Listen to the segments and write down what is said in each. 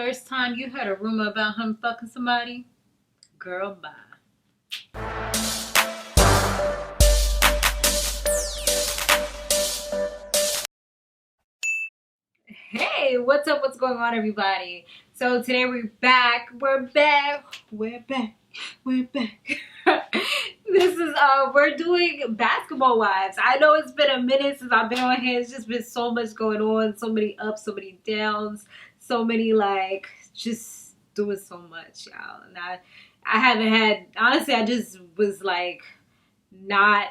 First time you heard a rumor about him fucking somebody? Girl, bye. Hey, what's up? What's going on, everybody? So today we're back. We're back. We're doing Basketball Wives. I know it's been a minute since I've been on here. It's just been so much going on, so many ups, so many downs, so many just doing so much, y'all. And I haven't had, honestly, I just was not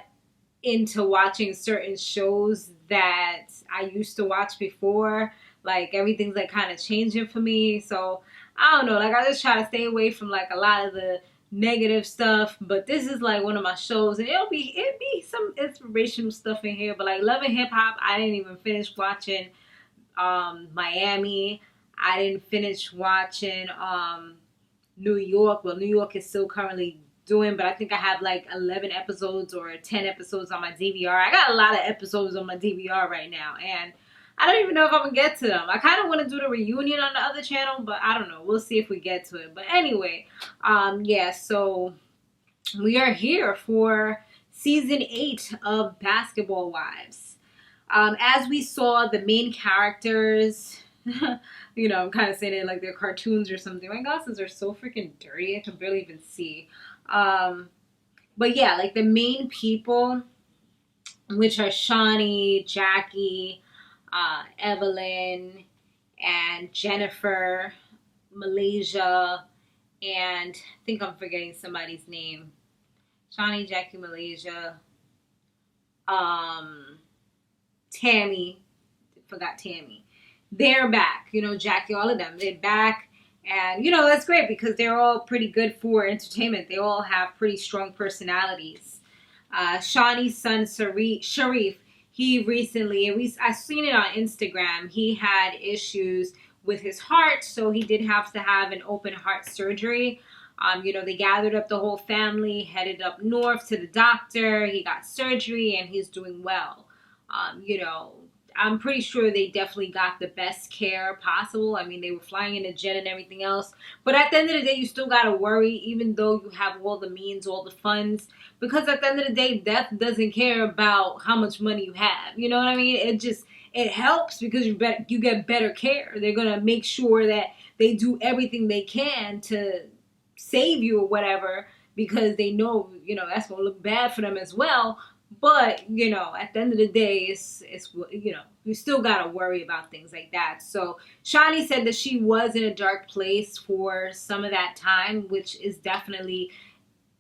into watching certain shows that I used to watch before. Everything's kind of changing for me. So I don't know. I just try to stay away from a lot of the negative stuff. But this is one of my shows, and it'll be some inspirational stuff in here. But Love and Hip Hop, I didn't even finish watching. Miami, I didn't finish watching. New York. Well, New York is still currently doing, but I think I have 11 episodes or 10 episodes on my DVR. I got a lot of episodes on my DVR right now, and I don't even know if I'm gonna get to them. I kind of want to do the reunion on the other channel, but I don't know. We'll see if we get to it. But anyway, yeah, so we are here for season 8 of Basketball Wives. As we saw, the main characters, I'm kind of saying it like they're cartoons or something. My glasses are so freaking dirty, I can barely even see. But yeah, the main people, which are Shaunie, Jackie, Evelyn, and Jennifer, Malaysia, and I think I'm forgetting somebody's name. Shaunie, Jackie, Malaysia, Tami, forgot Tami. They're back, Jackie, all of them, they're back. And, that's great because they're all pretty good for entertainment. They all have pretty strong personalities. Shaunie's son, Sharif, he recently, I've seen it on Instagram, he had issues with his heart, so he did have to have an open heart surgery. They gathered up the whole family, headed up north to the doctor. He got surgery, and he's doing well. I'm pretty sure they definitely got the best care possible. I mean, they were flying in a jet and everything else. But at the end of the day, you still got to worry, even though you have all the means, all the funds. Because at the end of the day, death doesn't care about how much money you have. You know what I mean? It helps because you get better care. They're going to make sure that they do everything they can to save you or whatever, because they know, that's going to look bad for them as well. But, at the end of the day, it's you still got to worry about things like that. So Shani said that she was in a dark place for some of that time, which is definitely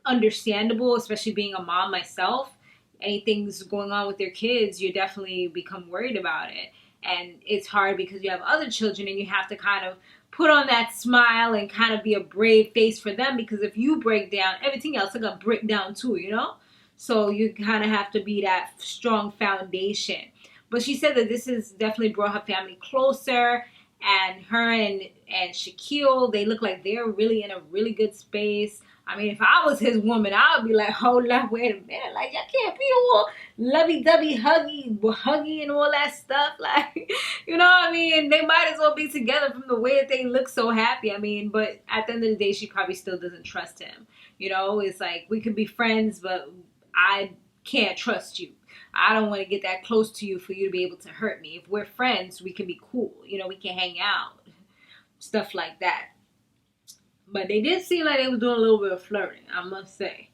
understandable, especially being a mom myself. Anything's going on with your kids, you definitely become worried about it. And it's hard because you have other children, and you have to kind of put on that smile and kind of be a brave face for them, because if you break down, everything else is going to break down too, So you kind of have to be that strong foundation. But she said that this has definitely brought her family closer. And her and Shaquille, they look like they're really in a really good space. I mean, if I was his woman, I would be like, hold up, wait a minute. Y'all can't be all lovey-dovey, huggy and all that stuff. You know what I mean? They might as well be together from the way that they look so happy. I mean, but at the end of the day, she probably still doesn't trust him. It's we could be friends, but I can't trust you. I don't want to get that close to you for you to be able to hurt me. If we're friends, we can be cool. We can hang out. Stuff like that. But they did seem like they were doing a little bit of flirting, I must say.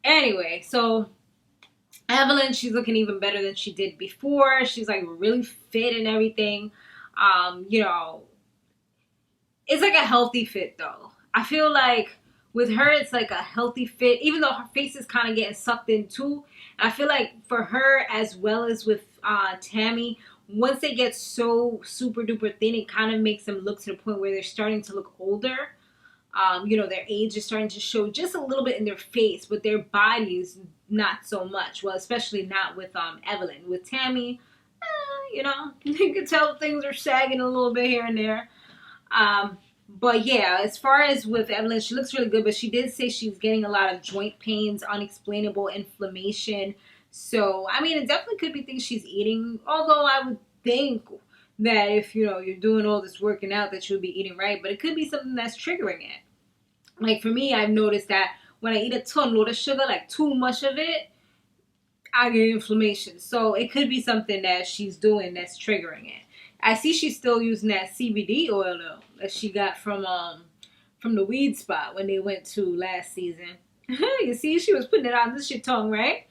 Anyway, so Evelyn, she's looking even better than she did before. She's really fit and everything. It's a healthy fit though. I feel with her, it's a healthy fit, even though her face is kind of getting sucked in too. I feel for her, as well as with Tami, once they get so super duper thin, it kind of makes them look to the point where they're starting to look older. Their age is starting to show just a little bit in their face, but their bodies not so much. Well, especially not with Evelyn. With Tami, you can tell things are sagging a little bit here and there. But yeah, as far as with Evelyn, she looks really good, but she did say she's getting a lot of joint pains, unexplainable inflammation. So, I mean, it definitely could be things she's eating, although I would think that if, you know, you're doing all this working out that you'll be eating right, but it could be something that's triggering it. Like for me, I've noticed that when I eat a ton load of sugar, like too much of it, I get inflammation. So it could be something that she's doing that's triggering it. I see she's still using that CBD oil though that she got from the weed spot when they went to last season. You see, she was putting it on this shit tongue, right?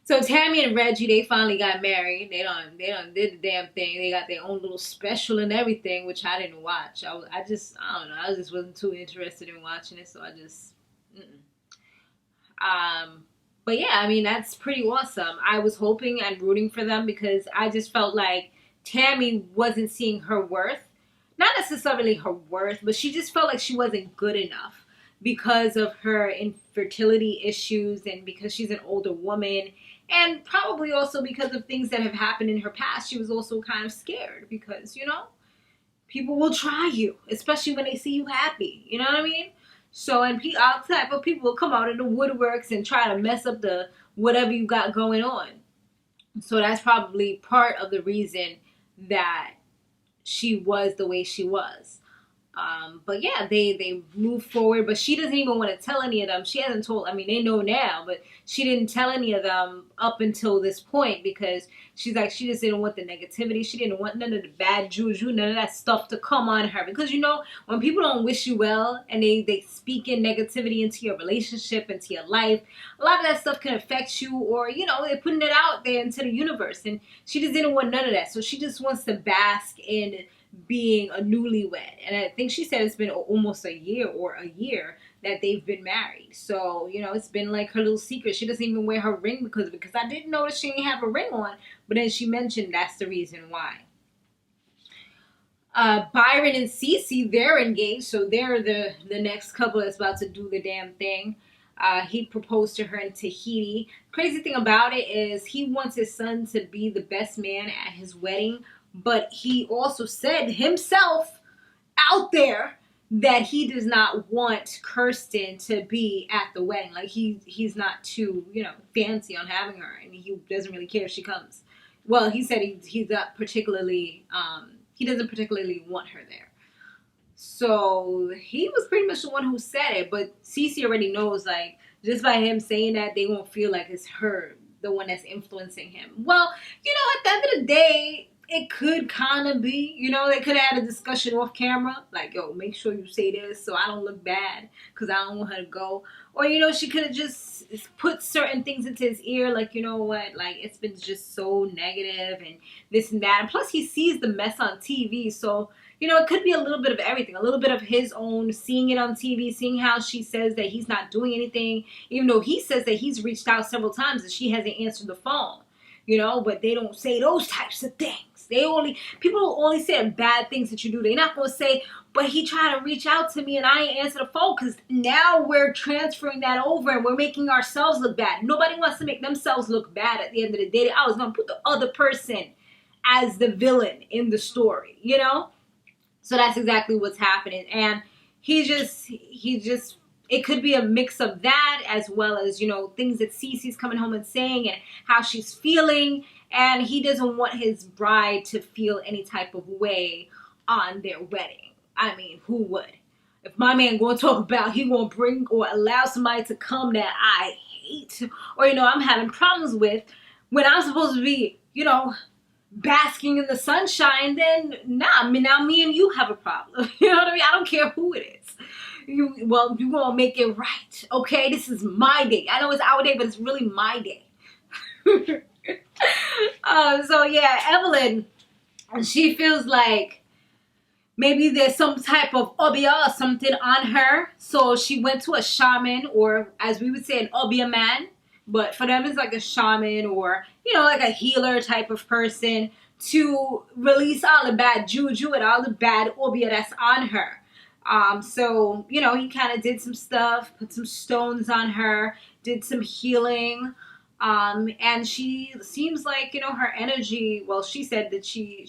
So Tami and Reggie, they finally got married. They done did the damn thing. They got their own little special and everything, which I didn't watch. I don't know. I just wasn't too interested in watching it, so I just, but yeah, I mean, that's pretty awesome. I was hoping and rooting for them because I just felt like Tami wasn't seeing her worth. Not necessarily her worth, but she just felt like she wasn't good enough because of her infertility issues and because she's an older woman. And probably also because of things that have happened in her past. She was also kind of scared because, you know, people will try you, especially when they see you happy. You know what I mean? So, and all type of people will come out of the woodworks and try to mess up the whatever you got going on. So that's probably part of the reason that she was the way she was. But yeah, they moved forward, but she doesn't even want to tell any of them. She hasn't told, I mean, they know now, but she didn't tell any of them up until this point because she's like, she just didn't want the negativity. She didn't want none of the bad juju, none of that stuff to come on her. Because, you know, when people don't wish you well and they speak in negativity into your relationship, into your life, a lot of that stuff can affect you, or, you know, they're putting it out there into the universe. And she just didn't want none of that. So she just wants to bask in being a newlywed. And I think she said it's been almost a year that they've been married. So, you know, it's been like her little secret. She doesn't even wear her ring because I didn't notice she didn't have a ring on, but then she mentioned that's the reason why. Byron and Cece, they're engaged, so they're the next couple that's about to do the damn thing. He proposed to her in Tahiti. Crazy thing about it is he wants his son to be the best man at his wedding, but he also said himself out there that he does not want Kirsten to be at the wedding. Like he's not too, you know, fancy on having her, and he doesn't really care if she comes. Well, he said he's not particularly, he doesn't particularly want her there. So he was pretty much the one who said it, but Cece already knows, like, just by him saying that, they won't feel like it's her, the one that's influencing him. Well, you know, at the end of the day, it could kind of be, you know, they could have had a discussion off camera, like, yo, make sure you say this so I don't look bad because I don't want her to go. Or, you know, she could have just put certain things into his ear, like, you know what, like, it's been just so negative and this and that. And plus, he sees the mess on TV, so, you know, it could be a little bit of everything, a little bit of his own, seeing it on TV, seeing how she says that he's not doing anything, even though he says that he's reached out several times and she hasn't answered the phone, you know, but they don't say those types of things. People only say bad things that you do. They're not going to say, but he tried to reach out to me and I ain't answer the phone, because now we're transferring that over and we're making ourselves look bad. Nobody wants to make themselves look bad at the end of the day. I was going to put the other person as the villain in the story, you know? So that's exactly what's happening. And he just, it could be a mix of that as well as, you know, things that Cece's coming home and saying and how she's feeling. And he doesn't want his bride to feel any type of way on their wedding. I mean, who would? If my man going to talk about he going to bring or allow somebody to come that I hate, or, you know, I'm having problems with, when I'm supposed to be, you know, basking in the sunshine, then nah, I mean, now me and you have a problem. You know what I mean? I don't care who it is. You gonna make it right, okay? This is my day. I know it's our day, but it's really my day. So yeah, Evelyn, she feels like maybe there's some type of obia or something on her. So she went to a shaman, or as we would say, an obia man. But for them, it's like a shaman or, you know, like a healer type of person to release all the bad juju and all the bad obia that's on her. So, you know, he kind of did some stuff, put some stones on her, did some healing. And she seems like, you know, her energy, well, she said that she,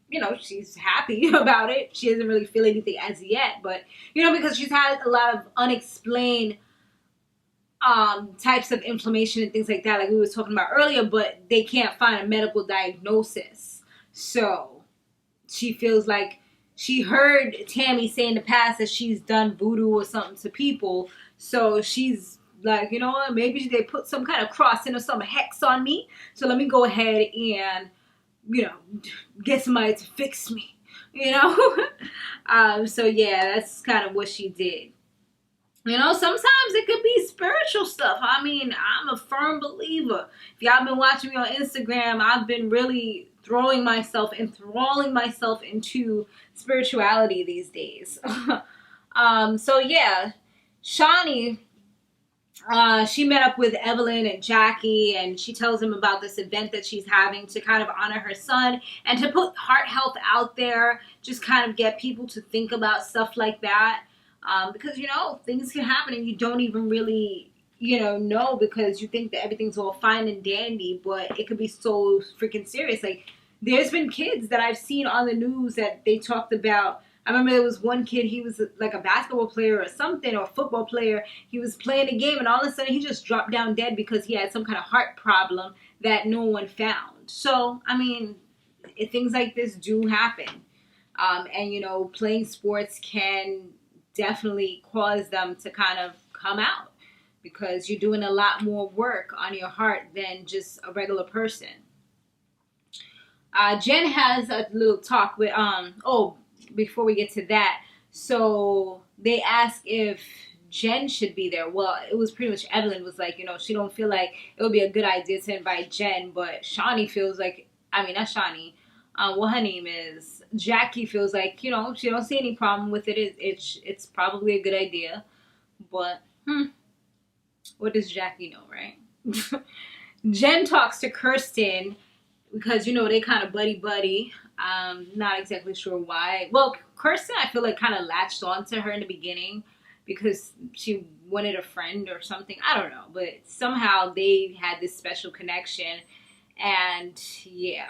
you know, she's happy about it. She doesn't really feel anything as yet, but, you know, because she's had a lot of unexplained types of inflammation and things like that, like we were talking about earlier, but they can't find a medical diagnosis. So she feels like she heard Tami say in the past that she's done voodoo or something to people. So she's like, you know what, maybe they put some kind of crossing or some hex on me. So let me go ahead and, you know, get somebody to fix me, you know? So yeah, that's kind of what she did. You know, sometimes it could be spiritual stuff. I mean, I'm a firm believer. If y'all been watching me on Instagram, I've been really enthralling myself into spirituality these days. So yeah, Shaunie, she met up with Evelyn and Jackie, and she tells them about this event that she's having to kind of honor her son and to put heart health out there, just kind of get people to think about stuff like that. Because, you know, things can happen and you don't even really, you know, because you think that everything's all fine and dandy, but it could be so freaking serious. Like, there's been kids that I've seen on the news that they talked about. I remember there was one kid, he was like a basketball player or something, or a football player. He was playing a game and all of a sudden he just dropped down dead because he had some kind of heart problem that no one found. So, I mean, things like this do happen. And, you know, playing sports can definitely cause them to kind of come out because you're doing a lot more work on your heart than just a regular person. Jen has a little talk with, before we get to that, so they asked if Jen should be there. Well, it was pretty much Evelyn was like, you know, she don't feel like it would be a good idea to invite Jen, but Shaunie feels like, I mean, not Shaunie, what her name is, Jackie feels like, you know, she don't see any problem with it. It's probably a good idea, but what does Jackie know, right? Jen talks to Kirsten because, you know, they kind of buddy. Not exactly sure why. Well, Kirsten, I feel like kind of latched on to her in the beginning because she wanted a friend or something. I don't know, but somehow they had this special connection, and yeah.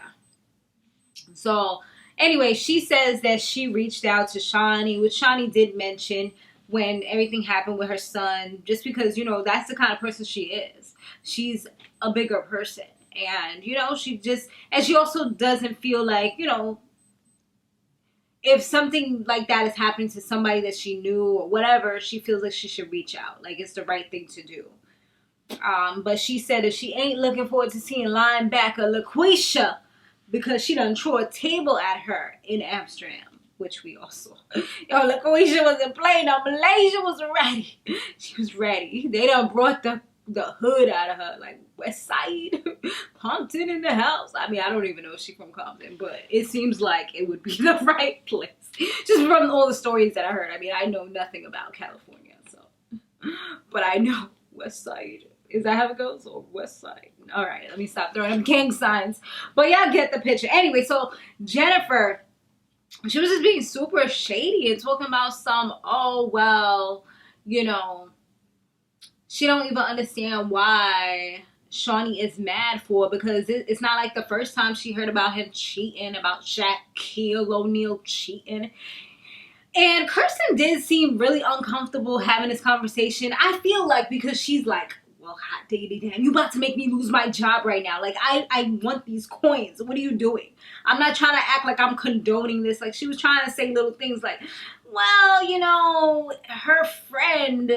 So anyway, she says that she reached out to Shani, which Shani did mention when everything happened with her son, just because, you know, that's the kind of person she is. She's a bigger person. And, you know, she also doesn't feel like, you know, if something like that is happening to somebody that she knew or whatever, she feels like she should reach out. Like, it's the right thing to do. But she said if she ain't looking forward to seeing linebacker LaQuisha because she done threw a table at her in Amsterdam, which we also. Yo, LaQuisha wasn't playing. No, Malaysia was ready. She was ready. They done brought the hood out of her, like West Side, Compton in the house. I mean, I don't even know if she's from Compton, but it seems like it would be the right place. Just from all the stories that I heard. I mean, I know nothing about California, so. But I know West Side. Is that how it goes? Or West Side? All right, let me stop throwing up gang signs. But y'all get the picture. Anyway, so Jennifer, she was just being super shady and talking about some, oh, well, you know, she don't even understand why Shaunie is mad for, because it's not like the first time she heard about him cheating, about Shaquille O'Neal cheating. And Kirsten did seem really uncomfortable having this conversation. I feel like because she's like, well, hot diggity damn, you about to make me lose my job right now. Like, I want these coins. What are you doing? I'm not trying to act like I'm condoning this. Like, she was trying to say little things like, well, you know, her friend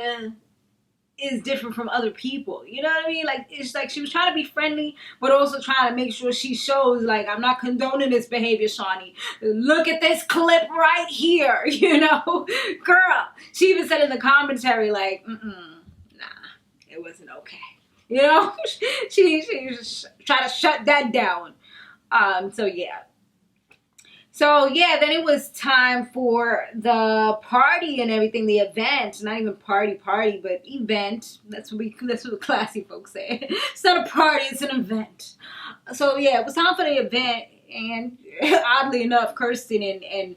is different from other people. You know what I mean? Like, it's like she was trying to be friendly, but also trying to make sure she shows, like, I'm not condoning this behavior, Shaunie. Look at this clip right here, you know? Girl, she even said in the commentary, like, it wasn't okay. You know? she tried to shut that down. So yeah. So yeah, then it was time for the party and everything, the event. Not even party, but event. That's what the classy folks say. It's not a party, it's an event. So yeah, it was time for the event, and oddly enough, Kirsten and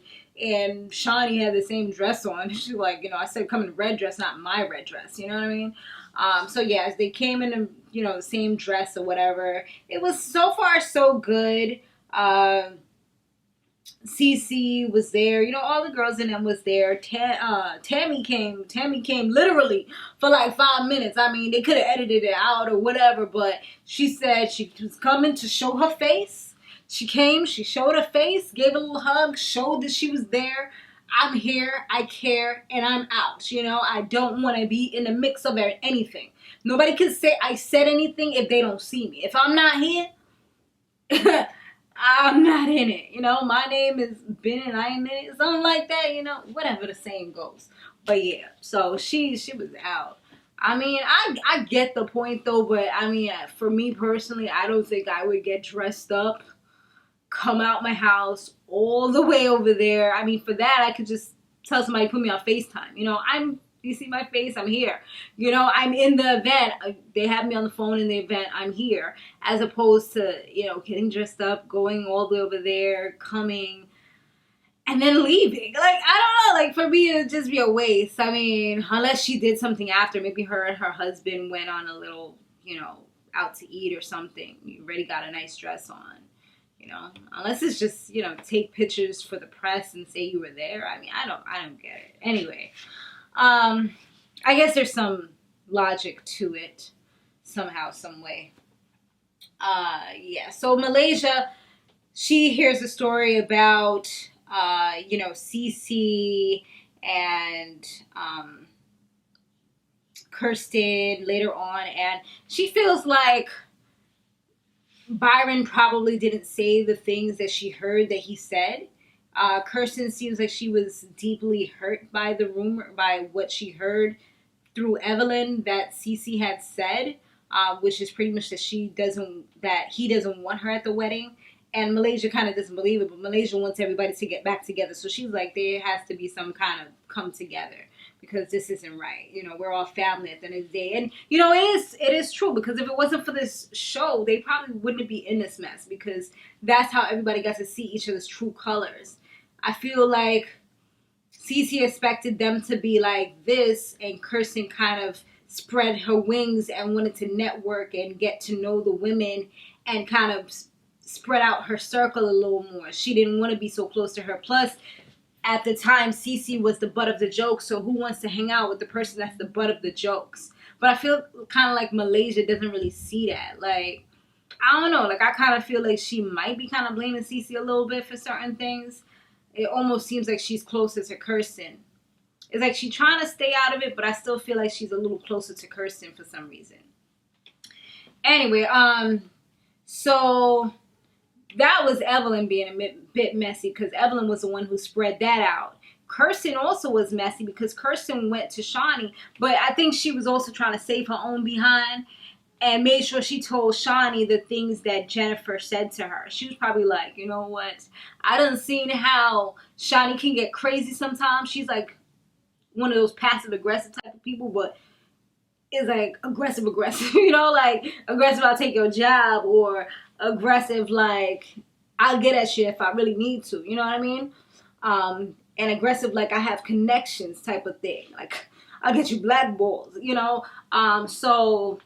Shani had the same dress on. She's like, you know, I said come in red dress, not my red dress. You know what I mean? So yeah, as they came in, you know, the same dress or whatever. It was so far so good. Cece was there, you know, all the girls in them was there. Tami came literally for like 5 minutes. I mean, they could have edited it out or whatever, but she said she was coming to show her face, She came, she showed her face, gave a little hug, showed that she was there. I'm here, I care, and I'm out. You know, I don't want to be in the mix of anything. Nobody can say I said anything if they don't see me. If I'm not here, I'm not in it. You know, my name is Ben and I am in it. Something like that, you know, whatever the saying goes. But yeah, so she was out. I mean, I get the point though, but I mean, for me personally, I don't think I would get dressed up, come out my house all the way over there. I mean, for that, I could just tell somebody to put me on FaceTime. You know, you see my face, I'm here. You know, I'm in the event. They have me on the phone in the event, I'm here. As opposed to, you know, getting dressed up, going all the way over there, coming, and then leaving. Like, I don't know. Like, for me, it would just be a waste. I mean, unless she did something after. Maybe her and her husband went on a little, you know, out to eat or something. You already got a nice dress on. You know, unless it's just, you know, take pictures for the press and say you were there. I mean, I don't get it. Anyway, I guess there's some logic to it somehow, some way. Yeah. So Malaysia, she hears a story about, you know, Cece and Kirsten later on, and she feels like Byron probably didn't say the things that she heard that he said. Kirsten seems like she was deeply hurt by the rumor, by what she heard through Evelyn that Cece had said, which is pretty much that he doesn't want her at the wedding. And Malaysia kind of doesn't believe it, but Malaysia wants everybody to get back together. So she's like, there has to be some kind of come together because this isn't right. You know, we're all family at the end of the day. And, you know, it is true because if it wasn't for this show, they probably wouldn't be in this mess because that's how everybody got to see each other's true colors. I feel like Cece expected them to be like this, and Kirsten kind of spread her wings and wanted to network and get to know the women and kind of spread out her circle a little more. She didn't want to be so close to her. Plus, at the time, Cece was the butt of the joke, so who wants to hang out with the person that's the butt of the jokes? But I feel kind of like Malaysia doesn't really see that. Like, I don't know. Like, I kind of feel like she might be kind of blaming Cece a little bit for certain things. It almost seems like she's closer to Kirsten. It's like she's trying to stay out of it, but I still feel like she's a little closer to Kirsten for some reason. Anyway, so that was Evelyn being a bit messy because Evelyn was the one who spread that out. Kirsten also was messy because Kirsten went to Shani, but I think she was also trying to save her own behind and made sure she told Shani the things that Jennifer said to her. She was probably like, you know what? I done seen how Shani can get crazy sometimes. She's like one of those passive-aggressive type of people, but is like aggressive, you know, like aggressive, I'll take your job, or aggressive, like I'll get at shit if I really need to, you know what I mean? And aggressive, like I have connections type of thing, like I'll get you blackballs, you know? So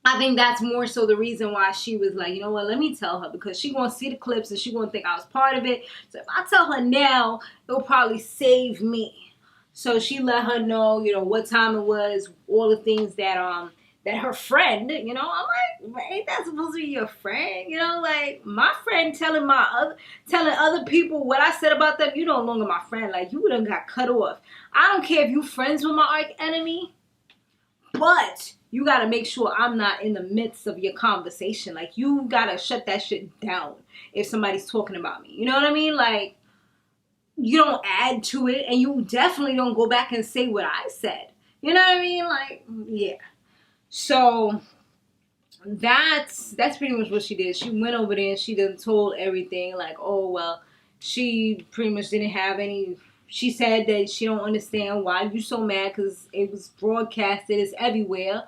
I think that's more so the reason why she was like, you know what, let me tell her, because she gonna see the clips and she gonna think I was part of it. So if I tell her now, it'll probably save me. So she let her know, you know, what time it was, all the things that that her friend, you know, I'm like, ain't that supposed to be your friend? You know, like my friend telling other people what I said about them, you no longer my friend. Like you done got cut off. I don't care if you friends with my arch enemy, but you got to make sure I'm not in the midst of your conversation. Like you got to shut that shit down if somebody's talking about me. You know what I mean? Like, you don't add to it, and you definitely don't go back and say what I said. You know what I mean? Like, yeah. So that's pretty much what she did. She went over there and she done told everything. Like, oh well, she pretty much didn't have any. She said that she don't understand why you so mad because it was broadcasted, it's everywhere,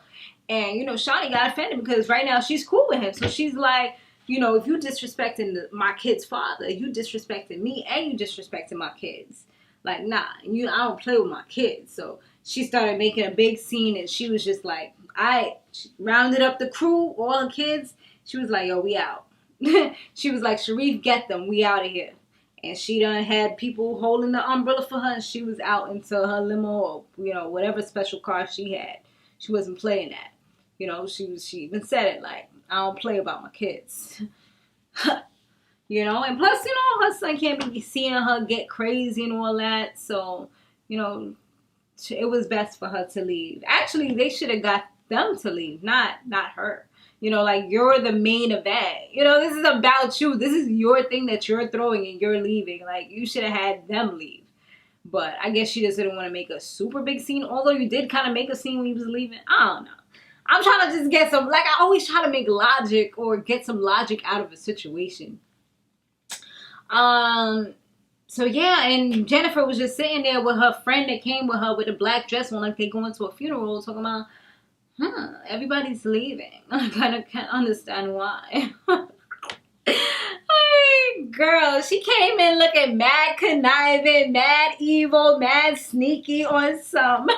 and you know Shani got offended because right now she's cool with him. So she's like, you know, if you disrespecting my kid's father, you disrespecting me and you disrespecting my kids. Like, nah, I don't play with my kids. So she started making a big scene and she was just like, she rounded up the crew, all the kids. She was like, yo, we out. She was like, Sharif, get them. We out of here. And she done had people holding the umbrella for her and she was out into her limo or, you know, whatever special car she had. She wasn't playing that. You know, she even said it like, I don't play about my kids. you know. And plus, you know, her son can't be seeing her get crazy and all that. So, you know, it was best for her to leave. Actually, they should have got them to leave, not her. You know, like, you're the main event. You know, this is about you. This is your thing that you're throwing and you're leaving. Like, you should have had them leave. But I guess she just didn't want to make a super big scene. Although you did kind of make a scene when he was leaving. I don't know. I'm trying to just get some, like, I always try to make logic or get some logic out of a situation. So yeah, and Jennifer was just sitting there with her friend that came with her with a black dress on, like they going to a funeral, talking about, everybody's leaving. I kind of can't understand why. Hey, girl, she came in looking mad conniving, mad evil, mad sneaky on some.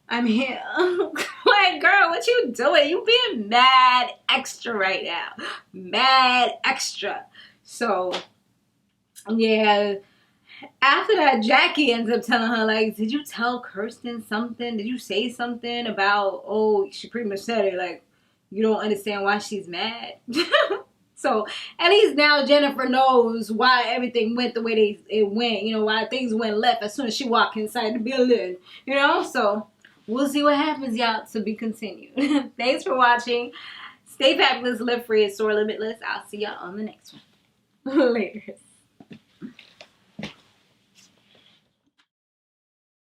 I'm here. Like, girl, what you doing? You being mad extra right now. Mad extra. So, yeah. After that, Jackie ends up telling her, like, did you tell Kirsten something? Did you say something about, oh, she pretty much said it, like, you don't understand why she's mad? So, at least now Jennifer knows why everything went the way it went. You know, why things went left as soon as she walked inside the building. You know, so we'll see what happens, y'all. To be continued. Thanks for watching. Stay fabulous, live free, and soar limitless. I'll see y'all on the next one. Later.